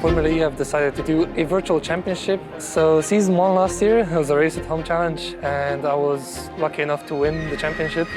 Formula E have decided to do a virtual championship. So season 1 last year, it was a race at home challenge, and I was lucky enough to win the championship.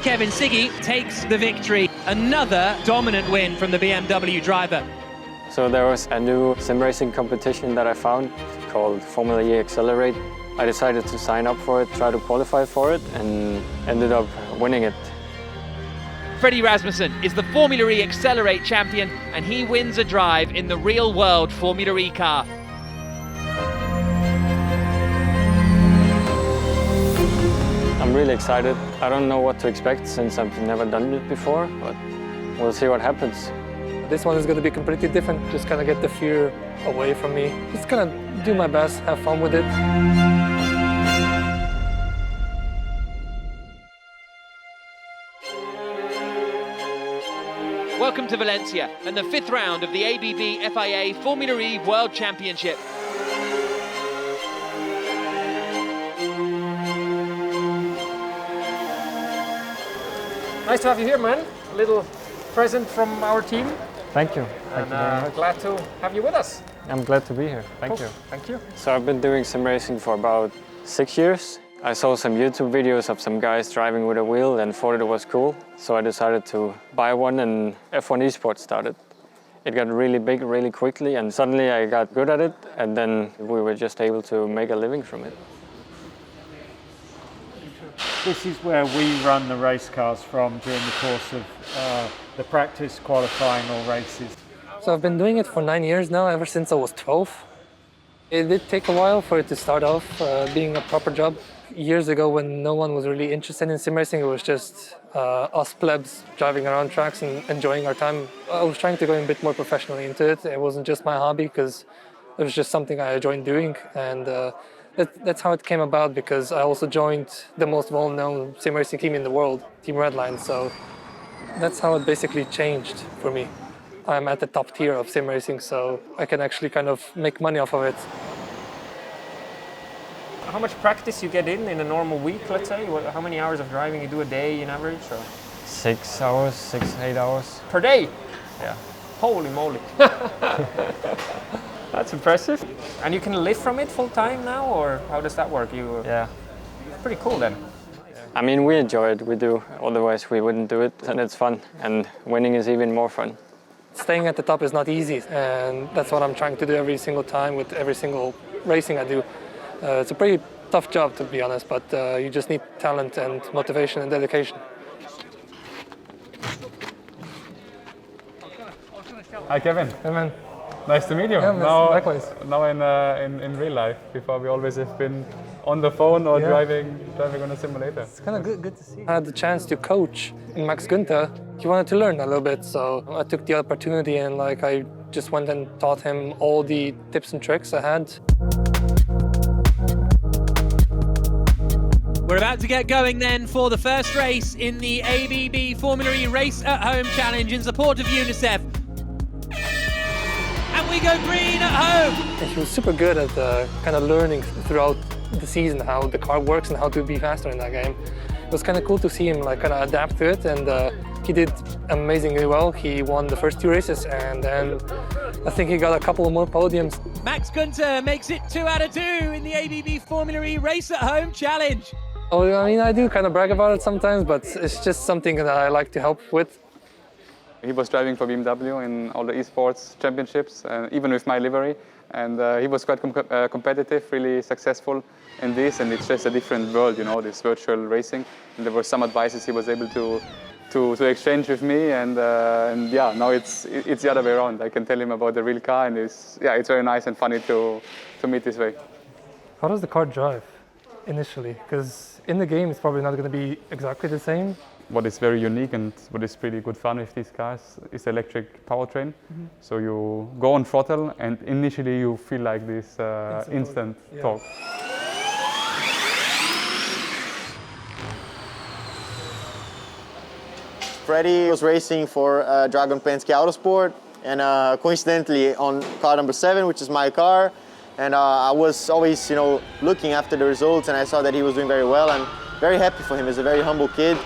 Kevin Siggy takes the victory. Another dominant win from the BMW driver. So there was a new sim racing competition that I found called Formula E Accelerate. I decided to sign up for it, try to qualify for it, and ended up winning it. Frede Rasmussen is the Formula E Accelerate champion, and he wins a drive in the real-world Formula E car. I'm really excited. I don't know what to expect since I've never done it before, but we'll see what happens. This one is going to be completely different, just kind of get the fear away from me. Just kind of do my best, have fun with it. Welcome to Valencia and the 5th round of the ABB FIA Formula E World Championship. Nice to have you here, man. A little present from our team. Thank you. Thank you very much. Glad to have you with us. I'm glad to be here. Thank you. Thank you. So I've been doing sim racing for about 6 years. I saw some YouTube videos of some guys driving with a wheel and thought it was cool. So I decided to buy one, and F1 esports started. It got really big really quickly, and suddenly I got good at it, and then we were just able to make a living from it. This is where we run the race cars from during the course of the practice, qualifying or races. So I've been doing it for 9 years now, ever since I was 12. It did take a while for it to start off being a proper job. Years ago, when no one was really interested in sim racing, it was just us plebs driving around tracks and enjoying our time. I was trying to go a bit more professionally into it. It wasn't just my hobby, because it was just something I enjoyed doing. And that's how it came about, because I also joined the most well-known sim racing team in the world, Team Redline. So that's how it basically changed for me. I'm at the top tier of sim racing, so I can actually kind of make money off of it. How much practice you get in a normal week, let's say? How many hours of driving you do a day in average? Or? 6 hours, 6, 8 hours. Per day? Yeah. Holy moly. That's impressive. And you can live from it full time now, or how does that work? Yeah. Pretty cool then. I mean, we enjoy it, we do. Otherwise we wouldn't do it, and it's fun. And winning is even more fun. Staying at the top is not easy, and that's what I'm trying to do every single time with every single racing I do. It's a pretty tough job, to be honest, but you just need talent and motivation and dedication. Hi Kevin. Hey man. Nice to meet you. Yeah, likewise. Now in real life. Before we always have been on the phone or driving on a simulator. It's kind of good to see. I had the chance to coach Max Günther. He wanted to learn a little bit, so I took the opportunity, and I just went and taught him all the tips and tricks I had. We're about to get going then for the first race in the ABB Formula E Race at Home Challenge in support of UNICEF. And we go green at home! And he was super good at kind of learning throughout the season how the car works and how to be faster in that game. It was kind of cool to see him kind of adapt to it, and he did amazingly well. He won the first 2 races, and then I think he got a couple more podiums. Max Günther makes it 2 out of 2 in the ABB Formula E Race at Home Challenge. Oh, I mean, I do kind of brag about it sometimes, but it's just something that I like to help with. He was driving for BMW in all the esports championships, even with my livery. And he was quite competitive, really successful in this, and it's just a different world, you know, this virtual racing. And there were some advices he was able to exchange with me, and yeah, now it's the other way around. I can tell him about the real car, and it's very nice and funny to meet this way. How does the car drive initially? Because in the game it's probably not going to be exactly the same. What is very unique and what is pretty good fun with these cars is electric powertrain. So you go on throttle, and initially you feel like this instant torque. Frede was racing for Dragon Penske Autosport, and coincidentally on car number 7, which is my car. And I was always, looking after the results, and I saw that he was doing very well. I'm very happy for him. He's a very humble kid.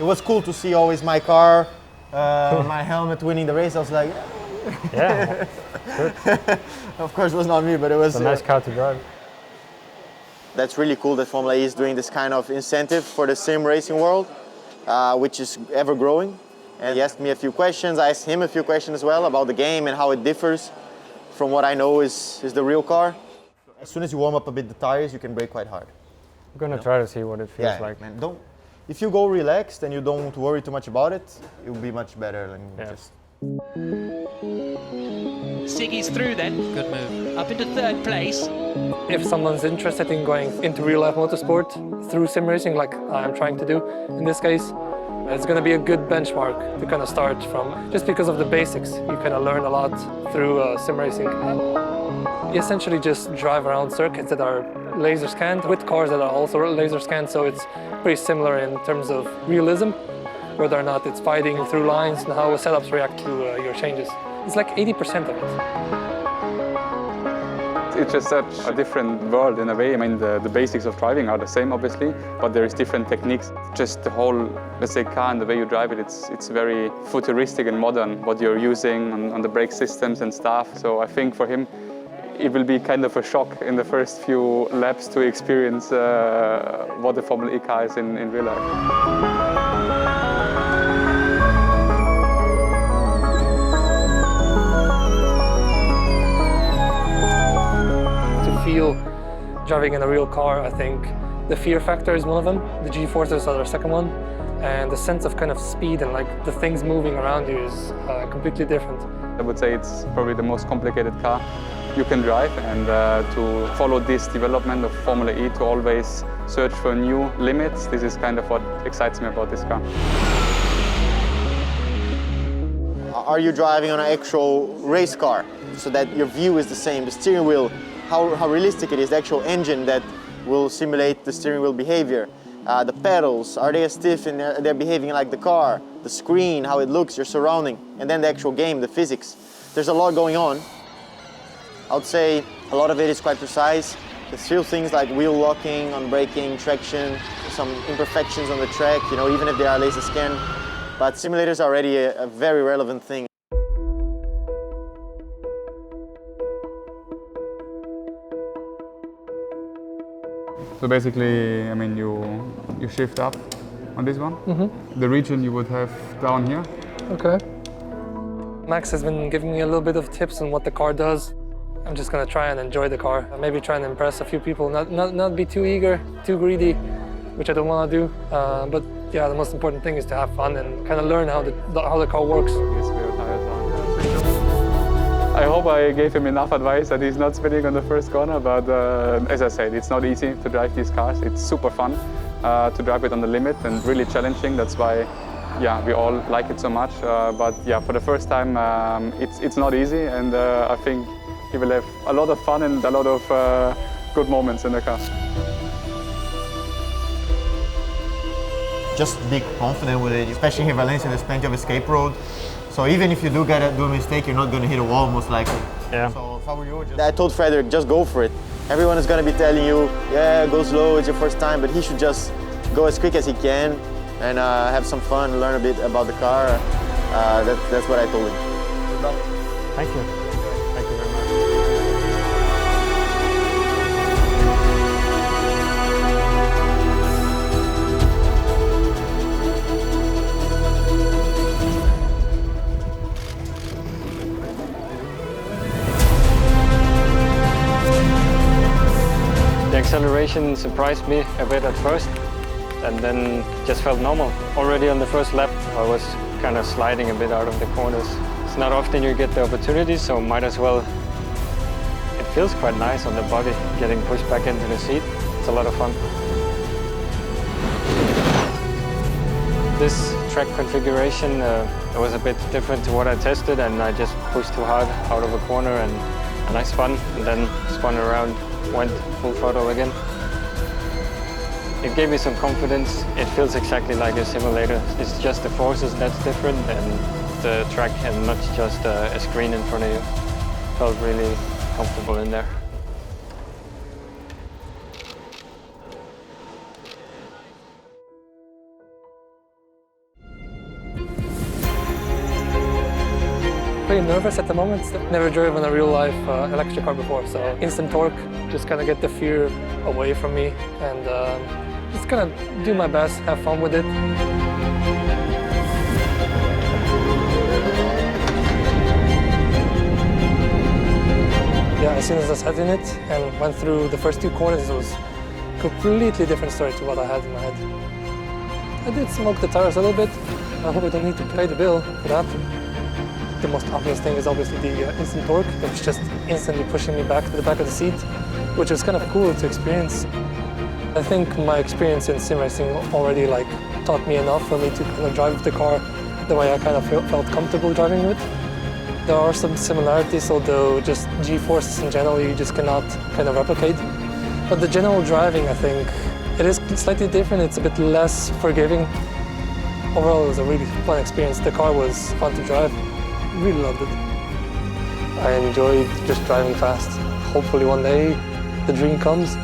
It was cool to see always my car, my helmet winning the race. I was like, Yeah, Of course, it was not me, but it was. it's a nice car to drive. That's really cool that Formula E is doing this kind of incentive for the sim racing world, which is ever growing. And he asked me a few questions. I asked him a few questions as well about the game and how it differs from what I know is the real car. As soon as you warm up a bit the tires, you can brake quite hard. I'm gonna try to see what it feels like. Man, if you go relaxed and you don't worry too much about it, it will be much better than just. Siggy's through then. Good move. Up into third place. If someone's interested in going into real-life motorsport through sim racing, like I'm trying to do in this case, it's going to be a good benchmark to kind of start from, just because of the basics. You kind of learn a lot through sim racing. You essentially just drive around circuits that are laser scanned with cars that are also laser scanned, so it's pretty similar in terms of realism, whether or not it's fighting through lines and how setups react to your changes. It's like 80% of it. It's just such a different world in a way. I mean, the basics of driving are the same, obviously, but there is different techniques. Just the whole, let's say, car and the way you drive it, it's very futuristic and modern, what you're using on the brake systems and stuff. So I think for him, it will be kind of a shock in the first few laps to experience what the Formula E car is in real life. Feel driving in a real car, I think the fear factor is one of them, the G-forces are the second one, and the sense of kind of speed and like the things moving around you is completely different. I would say it's probably the most complicated car you can drive, and to follow this development of Formula E, to always search for new limits, this is kind of what excites me about this car. Are you driving on an actual race car so that your view is the same, the steering wheel, how realistic it is, the actual engine that will simulate the steering wheel behavior. The pedals, are they as stiff and they're behaving like the car? The screen, how it looks, your surrounding, and then the actual game, the physics. There's a lot going on. I would say a lot of it is quite precise. There's still things like wheel locking, on braking, traction, some imperfections on the track, you know, even if they are laser scanned. But simulators are already a very relevant thing. So basically, I mean, you shift up on this one. Mm-hmm. The region you would have down here. Okay. Max has been giving me a little bit of tips on what the car does. I'm just gonna try and enjoy the car. Maybe try and impress a few people, not be too eager, too greedy, which I don't want to do. But yeah, the most important thing is to have fun and kind of learn how the car works. I hope I gave him enough advice that he's not spinning on the first corner, but as I said, it's not easy to drive these cars. It's super fun to drive it on the limit and really challenging. That's why, yeah, we all like it so much. But yeah, for the first time, it's not easy, and I think he will have a lot of fun and a lot of good moments in the car. Just be confident with it, especially in Valencia, there's plenty of escape road. So even if you do do a mistake, you're not going to hit a wall most likely. Yeah. So if I were you, I told Frederick, just go for it. Everyone is going to be telling you, yeah, go slow, it's your first time, but he should just go as quick as he can and have some fun, learn a bit about the car. That's what I told him. Good luck. Thank you. Thank you very much. The acceleration surprised me a bit at first, and then just felt normal. Already on the first lap, I was kind of sliding a bit out of the corners. It's not often you get the opportunity, so might as well. It feels quite nice on the body, getting pushed back into the seat. It's a lot of fun. This track configuration was a bit different to what I tested, and I just pushed too hard out of a corner and a nice fun, and then spun around, went full throttle again. It gave me some confidence. It feels exactly like a simulator. It's just the forces that's different, and the track, and not just a screen in front of you. Felt really comfortable in there. pretty nervous at the moment. Never driven a real life electric car before, so instant torque, just kind of get the fear away from me and just kind of do my best, have fun with it. Yeah, as soon as I sat in it and went through the first 2 corners, it was a completely different story to what I had in my head. I did smoke the tires a little bit. I hope I don't need to pay the bill for that. The most obvious thing is obviously the instant torque. It was just instantly pushing me back to the back of the seat, which was kind of cool to experience. I think my experience in sim racing already taught me enough for me to kind of drive the car the way I kind of felt comfortable driving it. There are some similarities, although just G-forces in general you just cannot kind of replicate. But the general driving, I think, it is slightly different. It's a bit less forgiving. Overall, it was a really fun experience. The car was fun to drive. Really loved it. I enjoyed just driving fast. Hopefully one day the dream comes.